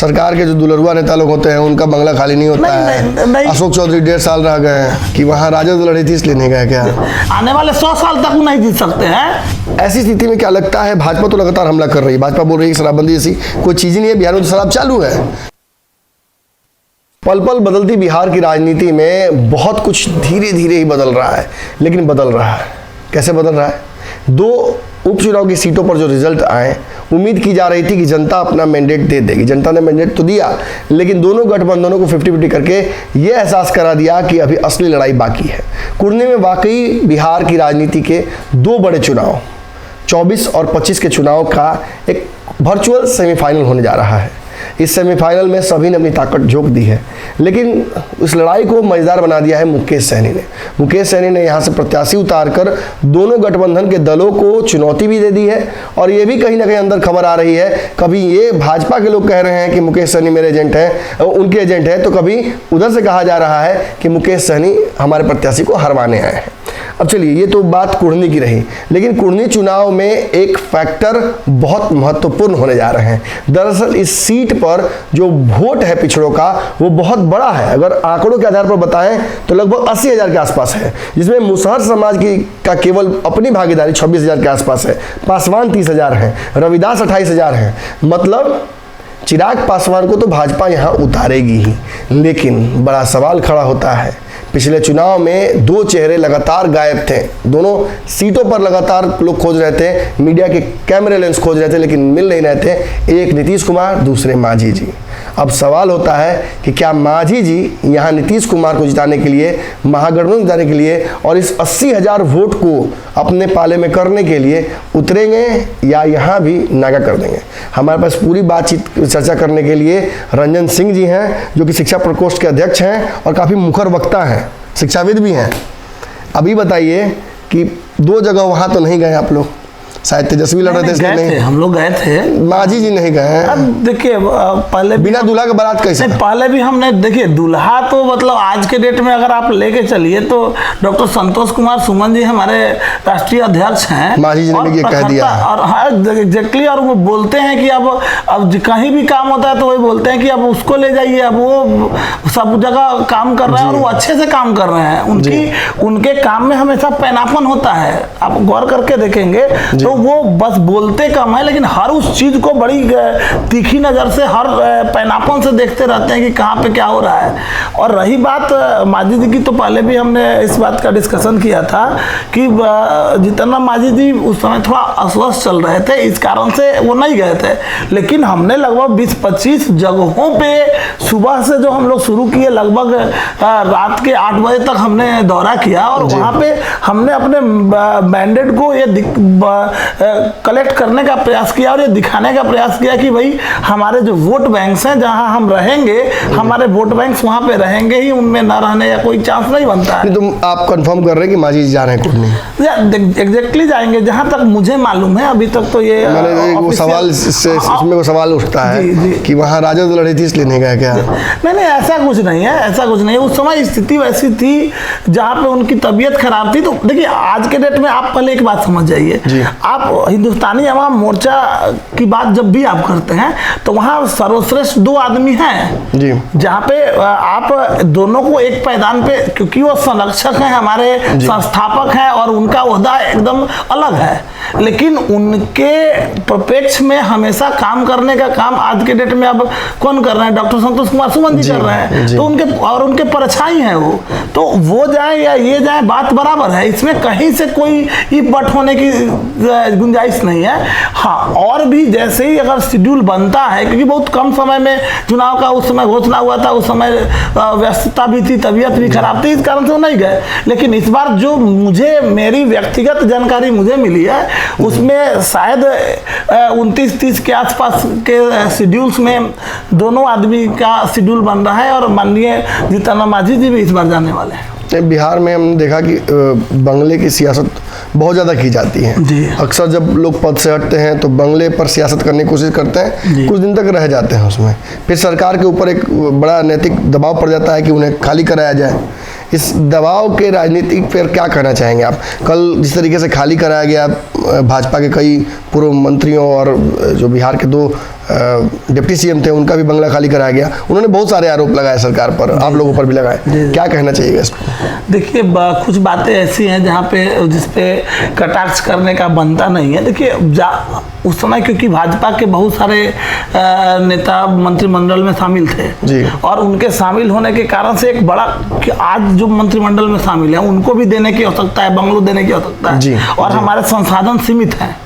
सरकार के जो दुलरुआ नेता लोग होते हैं उनका बंगला खाली नहीं होता है। अशोक चौधरी 1.5 साल रह गए हैं कि वहाँ राजद लड़ी थी इसलिए नहीं गए क्या? आने वाले 100 साल तक नहीं जीत सकते हैं। ऐसी स्थिति में क्या लगता है, भाजपा तो लगातार हमला कर रही है, भाजपा बोल रही है शराबबंदी जैसी कोई चीज नहीं है, बिहार में तो शराब चालू है। पल पल बदलती बिहार की राजनीति में बहुत कुछ धीरे धीरे ही बदल रहा है, लेकिन बदल रहा है। कैसे बदल रहा है? 2 उपचुनाव की सीटों पर जो रिजल्ट आए, उम्मीद की जा रही थी कि जनता अपना मैंडेट दे देगी। जनता ने मैंडेट तो दिया, लेकिन दोनों गठबंधनों को 50-50 करके ये एहसास करा दिया कि अभी असली लड़ाई बाकी है। कुर्ने में वाकई बिहार की राजनीति के 2 बड़े चुनाव 24 और 25 के चुनाव का एक वर्चुअल सेमीफाइनल होने जा रहा है। इस सेमीफाइनल में सभी ने अपनी ताकत झोंक दी है, लेकिन उस लड़ाई को मजेदार बना दिया है मुकेश सहनी ने। मुकेश सहनी ने यहाँ से प्रत्याशी उतारकर दोनों गठबंधन के दलों को चुनौती भी दे दी है। और ये भी कहीं ना कहीं अंदर खबर आ रही है, कभी ये भाजपा के लोग कह रहे हैं कि मुकेश सहनी मेरे एजेंट हैं, उनके एजेंट हैं, तो कभी उधर से कहा जा रहा है कि मुकेश सहनी हमारे प्रत्याशी को हरवाने आए हैं। अब चलिए, ये तो बात कुढ़नी की रही, लेकिन कुढ़नी चुनाव में एक फैक्टर बहुत महत्वपूर्ण होने जा रहे हैं। दरअसल इस सीट पर जो वोट है पिछड़ों का वो बहुत बड़ा है। अगर आंकड़ों के आधार पर बताएं तो लगभग 80,000 के आसपास है, जिसमें मुसहर समाज का केवल अपनी भागीदारी 26,000 के आसपास है। पासवान 30,000 हैं, रविदास 28,000 हैं। मतलब चिराग पासवान को तो भाजपा यहाँ उतारेगी ही, लेकिन बड़ा सवाल खड़ा होता है। पिछले चुनाव में 2 चेहरे लगातार गायब थे, दोनों सीटों पर लगातार लोग खोज रहे थे, मीडिया के कैमरे लेंस खोज रहे थे, लेकिन मिल नहीं रहे थे। एक नीतीश कुमार, दूसरे मांझी जी। अब सवाल होता है कि क्या मांझी जी यहाँ नीतीश कुमार को जिताने के लिए, महागठबंधन जिताने के लिए और इस 80,000 वोट को अपने पाले में करने के लिए उतरेंगे या यहाँ भी नागा कर देंगे? हमारे पास पूरी बातचीत चर्चा करने के लिए रंजन सिंह जी हैं, जो कि शिक्षा प्रकोष्ठ के अध्यक्ष हैं और काफ़ी मुखर वक्ता हैं, शिक्षाविद भी हैं। अभी बताइए कि 2 जगह वहाँ तो नहीं गए आप लोग, शायद तेजस्वी लड़ रहे थे इसलिए नहीं। हम लोग गए थे, मांझी जी नहीं गए हैं। अब देखिए, पहले बिना दूल्हा के बारात कैसे? पहले भी हमने देखिए, दूल्हा तो मतलब आज के डेट में अगर आप लेके चलिए तो डॉक्टर संतोष कुमार सुमन जी हमारे राष्ट्रीय अध्यक्ष हैं। मांझी जी ने ये कह दिया और एग्जैक्टली, और वो बोलते हैं कि अब कहीं भी काम होता है तो वही बोलते हैं कि अब उसको ले जाइए, अब वो सब जगह काम कर रहे हैं और वो अच्छे से काम कर रहे हैं। उनके काम में हमेशा पैनापन होता है। आप गौर करके देखेंगे तो वो बस बोलते कम है, लेकिन हर उस चीज को बड़ी तीखी नजर से, हर पैनापन से देखते रहते हैं कि कहाँ पे क्या हो रहा है। और रही बात मांझी जी की, तो पहले भी हमने इस बात का डिस्कशन किया था कि जितना मांझी जी उस समय थोड़ा अस्वस्थ चल रहे थे, इस कारण से वो नहीं गए थे। लेकिन हमने लगभग 20-25 जगहों पे सुबह से जो हम लोग शुरू किए, लगभग रात के 8 बजे तक हमने दौरा किया और वहाँ पे हमने अपने मैंडेट को ये कलेक्ट करने का प्रयास किया और ये दिखाने का प्रयास किया कि भाई हमारे जो वोट बैंक्स हैं, जहां हम रहेंगे, हमारे वोट बैंक्स वहां पे रहेंगे ही, उनमें ना रहने या कोई चांस नहीं बनता है। तुम आप कंफर्म कर रहे हैं कि मांझी जी जा रहे हैं कुढ़नी? एग्जैक्टली जाएंगे, जहां तक मुझे मालूम है। अभी तक तो ये वो सवाल, इसमें वो सवाल उठता है कि वहाँ राजद लड़ी थी इसलिए नहीं गए क्या? नहीं, ऐसा कुछ नहीं है, ऐसा कुछ नहीं है। उस समय स्थिति वैसी थी जहाँ पे उनकी तबीयत खराब थी। तो देखिए, आज के डेट में आप पहले एक बात समझ जाइए, आप हिंदुस्तानी अवाम मोर्चा की बात जब भी आप करते हैं तो वहां सर्वश्रेष्ठ 2 आदमी हैं जी, जहां पे आप दोनों को एक पैदान पे, क्योंकि वो संरक्षक हैं, हमारे संस्थापक हैं और उनका ओहदा एकदम अलग है, लेकिन उनके प्रपेक्ष में हमेशा काम करने का काम आज के डेट में अब कौन कर रहे हैं? डॉक्टर संतोष कुमार सुमन जी कर रहे हैं। तो उनके परछाई है वो वो जाए या ये जाए, बात बराबर है। इसमें कहीं से कोई बट होने की गुंजाइश नहीं है। हाँ, और भी जैसे ही अगर शेड्यूल बनता है, क्योंकि बहुत कम समय में चुनाव का उस समय घोषणा हुआ था, उस समय व्यस्तता भी थी, तबीयत भी खराब थी, इस कारण से वो नहीं गए। लेकिन इस बार जो मेरी व्यक्तिगत जानकारी मुझे मिली है, उसमें शायद 29-30 के आसपास के शेड्यूल्स में दोनों आदमी का शेड्यूल बन रहा है और माननीय जीतन मांझी जी भी इस बार जाने वाले हैं। बिहार में हमने देखा कि बंगले की सियासत बहुत ज़्यादा की जाती है। अक्सर जब लोग पद से हटते हैं तो बंगले पर सियासत करने की कोशिश करते हैं, कुछ दिन तक रह जाते हैं उसमें, फिर सरकार के ऊपर एक बड़ा नैतिक दबाव पड़ जाता है कि उन्हें खाली कराया जाए। इस दबाव के राजनीति पर क्या कहना चाहेंगे आप? कल जिस तरीके से खाली कराया गया भाजपा के कई पूर्व मंत्रियों और जो बिहार के 2 डिप्टी सीएम थे, उनका भी बंगला खाली कराया गया। उन्होंने बहुत सारे आरोप लगाए सरकार पर, आप लोगों पर भी लगाए, क्या कहना चाहिए इस पर? देखिए कुछ बातें ऐसी हैं जहाँ पे जिसपे कटाक्ष करने का बनता नहीं है। देखिए उस समय क्योंकि भाजपा के बहुत सारे नेता मंत्रिमंडल में शामिल थे जी। और उनके शामिल होने के कारण से एक बड़ा कि आज जो मंत्रिमंडल में शामिल है उनको भी देने की आवश्यकता है, बंगलो देने की आवश्यकता जी, है और जी। हमारे संसाधन सीमित हैं,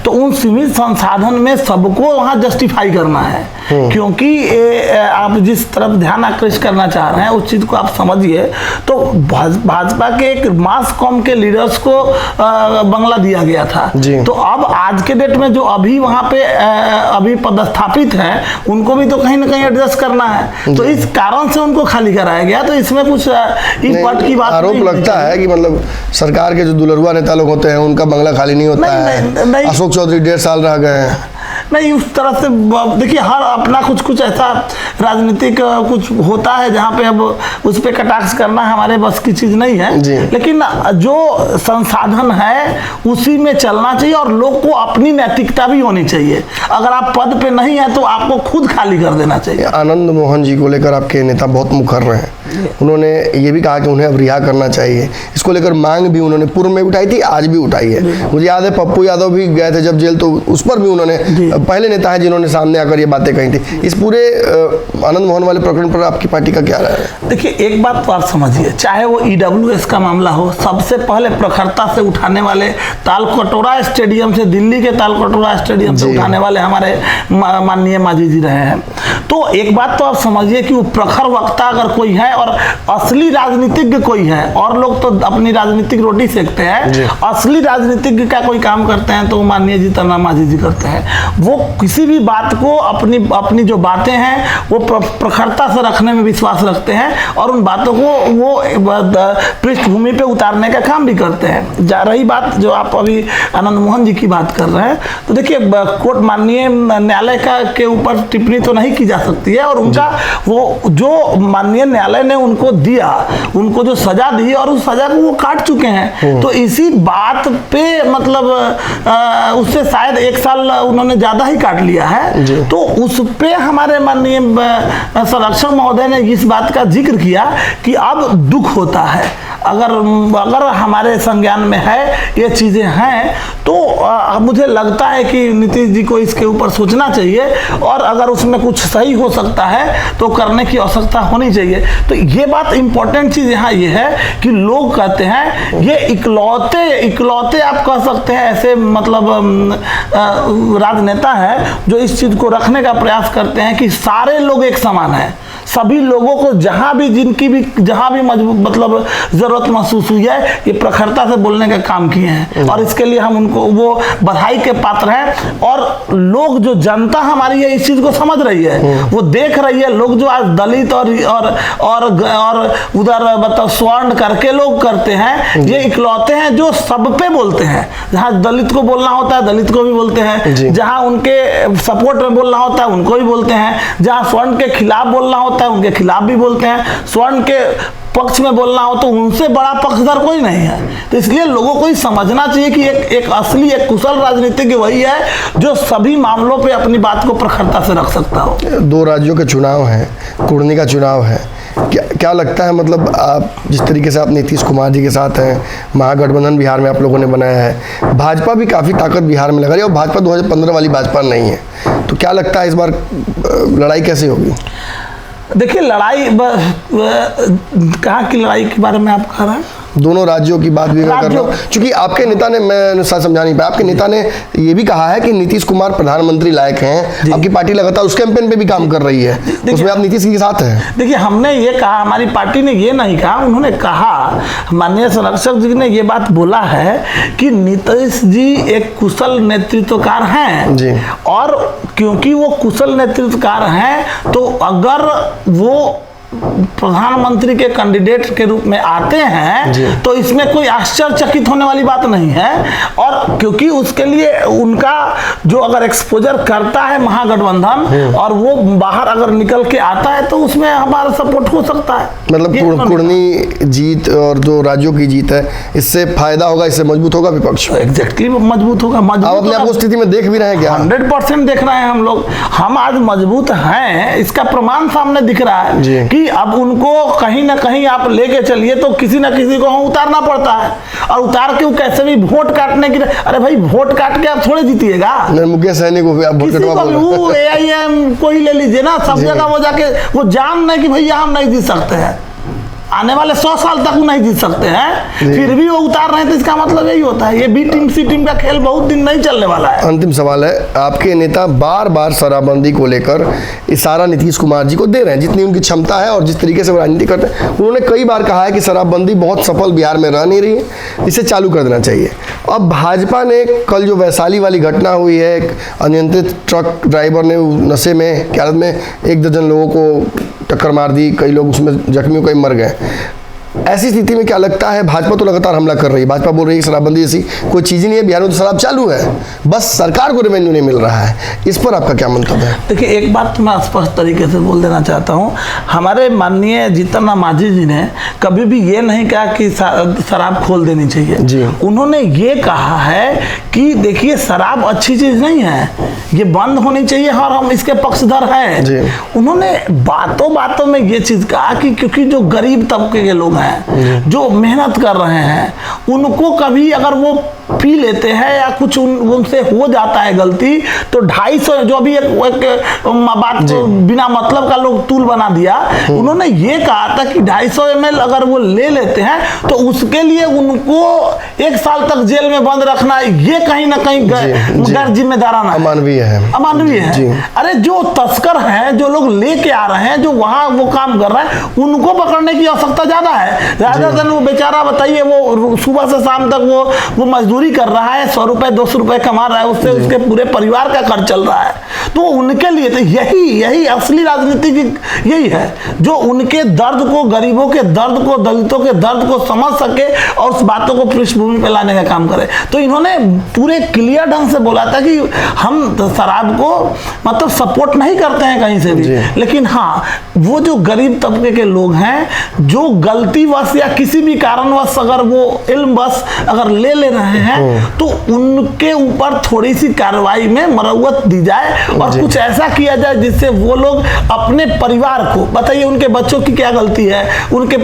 तो उन सीमित संसाधन में सबको वहाँ जस्टिफाई करना है, क्योंकि आप जिस तरफ ध्यान आकृष्ट करना चाह रहे हैं उस चीज़ को आप समझिए। तो भाजपा के एक मास कॉम के लीडर्स को बंगला दिया गया था, तो अब आज के डेट में जो अभी वहाँ पे अभी पदस्थापित हैं उनको भी तो कहीं ना कहीं एडजस्ट करना है, तो इस कारण से उनको खाली कराया गया। तो इसमें कुछ इस बात की बात आरोप लगता है कि मतलब सरकार के जो दुलरुआ नेता लोग होते हैं उनका बंगला खाली नहीं होता है। अशोक चौधरी 1.5 साल रह गए हैं। नहीं, उस तरह से देखिए हर अपना कुछ ऐसा राजनीतिक कुछ होता है जहाँ पे अब उस पर कटाक्ष करना हमारे बस की चीज़ नहीं है, लेकिन जो संसाधन है उसी में चलना चाहिए और लोग को अपनी नैतिकता भी होनी चाहिए। अगर आप पद पे नहीं है तो आपको खुद खाली कर देना चाहिए। आनंद मोहन जी को लेकर आपके नेता बहुत मुखर रहे हैं, उन्होंने ये भी कहा कि उन्हें अब रिहा करना चाहिए। इसको लेकर मांग भी उन्होंने पूर्व में उठाई थी, आज भी उठाई है। मुझे याद है पप्पू यादव भी गए थे जब जेल, तो उस पर भी उन्होंने, पहले नेता हैं जिन्होंने सामने आकर ये बातें कही थी। इस पूरे आनंद मोहन वाले प्रकरण पर आपकी पार्टी का क्या राय है? देखिए एक बात तो आप समझिए, चाहे वो EWS का मामला हो, सबसे पहले प्रखरता से उठाने वाले तालकटोरा स्टेडियम से, दिल्ली के तालकटोरा स्टेडियम से उठाने वाले हमारे माननीय मांझी जी रहे हैं। तो एक बात तो आप समझिए कि वो प्रखर वक्ता अगर कोई है और असली राजनीतिज्ञ कोई है, और लोग तो अपनी राजनीतिक रोटी सेकते हैं, असली राजनीतिज्ञ का कोई काम करते हैं तो माननीय जी तन्ना मांझी जी करते हैं। वो किसी भी बात को अपनी जो बातें हैं वो प्रखरता से रखने में विश्वास रखते हैं और उन बातों को वो पृष्ठभूमि पे उतारने का काम भी करते हैं। रही बात जो आप अभी आनंद मोहन जी की बात कर रहे हैं, तो देखिए कोर्ट माननीय न्यायालय के ऊपर टिप्पणी तो नहीं की जा सकती है, और उनका वो जो माननीय न्यायालय ने उनको दिया, उनको जो सजा दी और उस सजा को वो काट चुके हैं। तो इसी बात पे मतलब उससे शायद 1 साल उन्होंने ज्यादा ही काट लिया है, तो उस पे हमारे माननीय संरक्षक महोदय ने इस बात का जिक्र किया कि अब दुख होता है, अगर हमारे संज्ञान में है ये चीजें हैं, तो मुझे लगता है कि नीतीश जी को इसके ऊपर सोचना चाहिए और अगर उसमें कुछ सही हो सकता है तो करने की आवश्यकता होनी चाहिए। तो ये बात इंपॉर्टेंट चीज यहाँ ये है कि लोग कहते हैं ये इकलौते आप कह सकते हैं ऐसे मतलब राजनेता है जो इस चीज को रखने का प्रयास करते हैं कि सारे लोग एक समान हैं, सभी लोगों को जहां भी मतलब जरूरत महसूस हुई है ये प्रखरता से बोलने का काम किए हैं, और इसके लिए हम उनको वो बधाई के पात्र हैं। और लोग जो जनता हमारी है इस चीज को समझ रही है, वो देख रही है। लोग जो आज दलित और उधर मतलब स्वर्ण करके लोग करते हैं, ये इकलौते हैं जो सब पे बोलते हैं। जहाँ दलित को बोलना होता है दलित को भी बोलते हैं, जहाँ उनके सपोर्ट में बोलना होता है उनको भी बोलते हैं, जहाँ स्वर्ण के खिलाफ बोलना होता है उनके खिलाफ भी बोलते हैं, स्वर्ण के पक्ष में बोलना हो तो उनसे बड़ा पक्षधर कोई नहीं है। तो इसलिए लोगों को ही समझना चाहिए कि एक असली एक कुशल राजनीतिज्ञ वही है जो सभी मामलों पे अपनी बात को प्रखरता से रख सकता हो। 2 राज्यों के चुनाव हैं, कुर्नी का चुनाव है, क्या लगता है मतलब आप जिस तरीके से आप नीतीश कुमार जी के साथ हैं, महागठबंधन बिहार में आप लोगों ने बनाया है, भाजपा भी काफ़ी ताकत बिहार में लगा रही है और भाजपा 2015 वाली भाजपा नहीं है, तो क्या लगता है इस बार लड़ाई कैसे होगी? देखिए लड़ाई कहाँ की लड़ाई के बारे में आप कह रहे हैं? दोनों राज्यों की बात भी मैं कर रहा हूँ, क्योंकि आपके नेता ने, मैं समझा नहीं पाया, आपके नेता ने ये भी कहा है कि नीतीश कुमार प्रधानमंत्री लायक हैं, आपकी पार्टी लगातार उस कैंपेन पे भी काम कर रही है, उसमें आप नीतीश के साथ हैं। देखिए हमने ये कहा, हमारी पार्टी ने ये नहीं कहा, उन्होंने कहा, माननीय संरक्षक जी ने ये बात बोला है कि नीतीश जी एक कुशल नेतृत्वकार हैं जी, और क्योंकि वो कुशल नेतृत्वकार हैं तो अगर वो प्रधानमंत्री के कैंडिडेट के रूप में आते हैं तो इसमें कोई आश्चर्यचकित होने वाली बात नहीं है। और क्योंकि उसके लिए उनका जो अगर एक्सपोजर करता है महागठबंधन और वो बाहर अगर निकल के आता है तो उसमें हमारा सपोर्ट हो सकता है। मतलब कुर्नी जीत और जो राज्यों की जीत है, इससे फायदा होगा, इससे मजबूत होगा विपक्ष। एग्जैक्टली मजबूत होगा। आप अपने आप को स्थिति में देख भी रहे हैं क्या? 100% देख रहे हैं हम लोग। हम आज मजबूत हैं, इसका प्रमाण सामने दिख रहा है कि अब उनको कहीं ना कहीं आप लेके चलिए तो किसी ना किसी को उतारना पड़ता है। और उतार के वो कैसे भी वोट काटने की, अरे भाई वोट काट के आप थोड़े जीतिएगा। मुकेश सहनी को भी आप वोट कटवा बोल रहे हैं। AIM को ही ले लीजिए ना, सब जगह वो जाके वो जान नहीं कि भैया हम नहीं जीत सकते हैं, आने वाले 100 साल तक वो नहीं जीत सकते हैं, फिर भी वो उतार रहे हैं। तो इसका मतलब यही होता है ये बी टीम सी टीम का खेल बहुत दिन नहीं चलने वाला है। अंतिम सवाल है, आपके नेता बार बार शराबबंदी को लेकर इशारा नीतीश कुमार जी को दे रहे हैं, जितनी उनकी क्षमता है और जिस तरीके से वो राजनीति करते हैं। उन्होंने कई बार कहा है कि शराबबंदी बहुत सफल बिहार में रह नहीं रही है, इसे चालू कर देना चाहिए। अब भाजपा ने कल जो वैशाली वाली घटना हुई है, एक अनियंत्रित ट्रक ड्राइवर ने नशे में की हालत में 1 दर्जन लोगों को टक्कर मार दी, कई लोग उसमें जख्मी कई मर गए। ऐसी स्थिति में क्या लगता है, भाजपा तो लगातार हमला कर रही है, भाजपा बोल रही है कि शराबबंदी ऐसी कोई चीज़ ही नहीं है, बिहार में तो शराब चालू है, बस सरकार को रेवेन्यू नहीं मिल रहा है। इस पर आपका क्या मंतव्य है? देखिए, एक बात मैं स्पष्ट तरीके से बोल देना चाहता हूँ। हमारे माननीय जीतन राम मांझी जी ने कभी भी ये नहीं कहा कि शराब खोल देनी चाहिए। उन्होंने ये कहा है कि देखिए शराब अच्छी चीज़ नहीं है, ये बंद होनी चाहिए और हम इसके पक्षधर हैं। उन्होंने बातों बातों में ये चीज़ कहा कि क्योंकि जो गरीब तबके के लोग हैं, जो मेहनत कर रहे हैं, उनको कभी अगर वो पी लेते हैं या कुछ उनसे हो जाता है गलती, तो 250 जो अभी एक बात बिना मतलब का लोग तूल बना दिया। उन्होंने ये कहा था कि 250 ml अगर वो ले लेते हैं तो उसके लिए उनको 1 साल तक जेल में बंद रखना, ये कहीं ना कहीं गैर जिम्मेदाराना, अमानवीय है। अरे जो तस्कर हैं, जो लोग लेके आ रहे हैं, जो वहां वो काम कर रहे हैं, उनको पकड़ने की आवश्यकता ज्यादा है। ज्यादा वो बेचारा बताइए, वो सुबह से शाम तक वो मजदूरी कर रहा है, 100 रुपए 200 रुपए कमा रहा है, उससे उसके पूरे परिवार का खर्च चल रहा है। तो उनके लिए तो यही असली राजनीति की यही है, जो उनके दर्द को, गरीबों के दर्द को, दलितों के दर्द को समझ सके और उस बातों को पृष्ठभूमि पे लाने का काम करे। तो इन्होंने पूरे क्लियर ढंग से बोला था कि हम शराब को मतलब सपोर्ट नहीं करते हैं कहीं से भी, लेकिन हाँ, वो जो गरीब तबके के लोग हैं, जो गलतीवश या किसी भी कारणवश अगर वो इल्मवश अगर ले रहे हैं, तो उनके ऊपर थोड़ी सी कार्रवाई में मरम्मत दी जाए और कुछ ऐसा किया जाए जिससे वो लोग अपने परिवार को, बताइए उनके बच्चों की क्या गलती है, उनके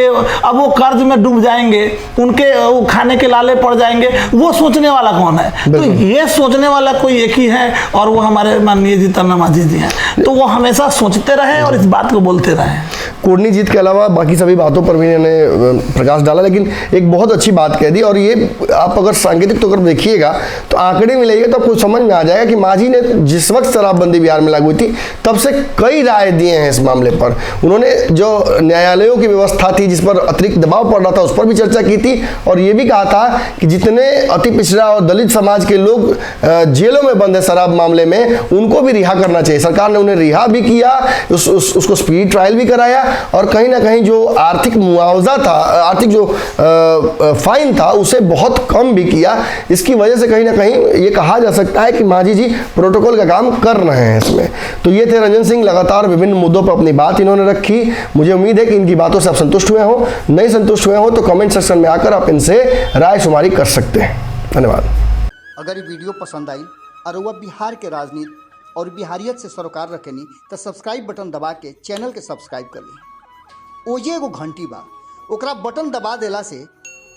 अब वो कर्ज में डूब जाएंगे, उनके वो खाने के लाले पड़ जाएंगे, वो सोचने वाला कौन है? तो ये सोचने वाला कोई एक ही है और वो हमारे माननीय जीतन राम मांझी जी हैं। तो वो हमेशा सोचते रहे और इस बात को बोलते रहे। कुर्नी जीत के अलावा बाकी सभी बातों पर भी इन्होंने प्रकाश डाला, लेकिन एक बहुत अच्छी बात कह दी, और ये आप अगर सांकेतिक तो अगर देखिएगा तो आंकड़े मिलेगा तो आपको समझ में आ जाएगा कि मांझी ने जिस वक्त शराबबंदी बिहार में लागू हुई थी तब से कई राय दिए हैं इस मामले पर। उन्होंने जो न्यायालयों की व्यवस्था थी जिस पर अतिरिक्त दबाव पड़ रहा था उस पर भी चर्चा की थी, और ये भी कहा था कि जितने अति पिछड़ा और दलित समाज के लोग जेलों में बंद है शराब मामले में, उनको भी रिहा करना चाहिए। सरकार ने उन्हें रिहा भी किया, उसको स्पीड ट्रायल भी कराया, और कहीं ना कहीं जो आर्थिक मुआवजा था, आर्थिक जो फाइन था, उसे बहुत कम भी किया। इसकी वजह से कहीं ना कहीं ये कहा जा सकता है कि मांझी जी प्रोटोकॉल का काम कर रहे हैं इसमें। तो ये थे रंजन सिंह, लगातार विभिन्न मुद्दों पर अपनी बात इन्होंने रखी। मुझे उम्मीद है कि इनकी बातों से आप संतुष्ट हुए हो। नहीं संतुष्ट हुए हो तो कमेंट सेक्शन में आकर आप इनसे राय शुमारी कर सकते हैं। धन्यवाद। अगर ये वीडियो पसंद आई और वह बिहार के राजनीति और बिहारियत से सरोकार रखेनी तो सब्सक्राइब बटन दबा के चैनल के सब्सक्राइब कर ली। ओजे एगो घंटी बा, ओकरा बटन दबा देला से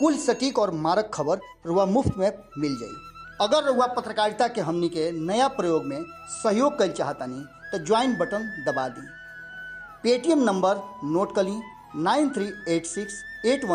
कुल सटीक और मारक खबर रुआ मुफ्त में मिल जाई। अगर रुआ पत्रकारिता के हमनी के नया प्रयोग में सहयोग कर चाहतानी तो ज्वाइन बटन दबा दी। पेटीएम नंबर नोट कर ली 938681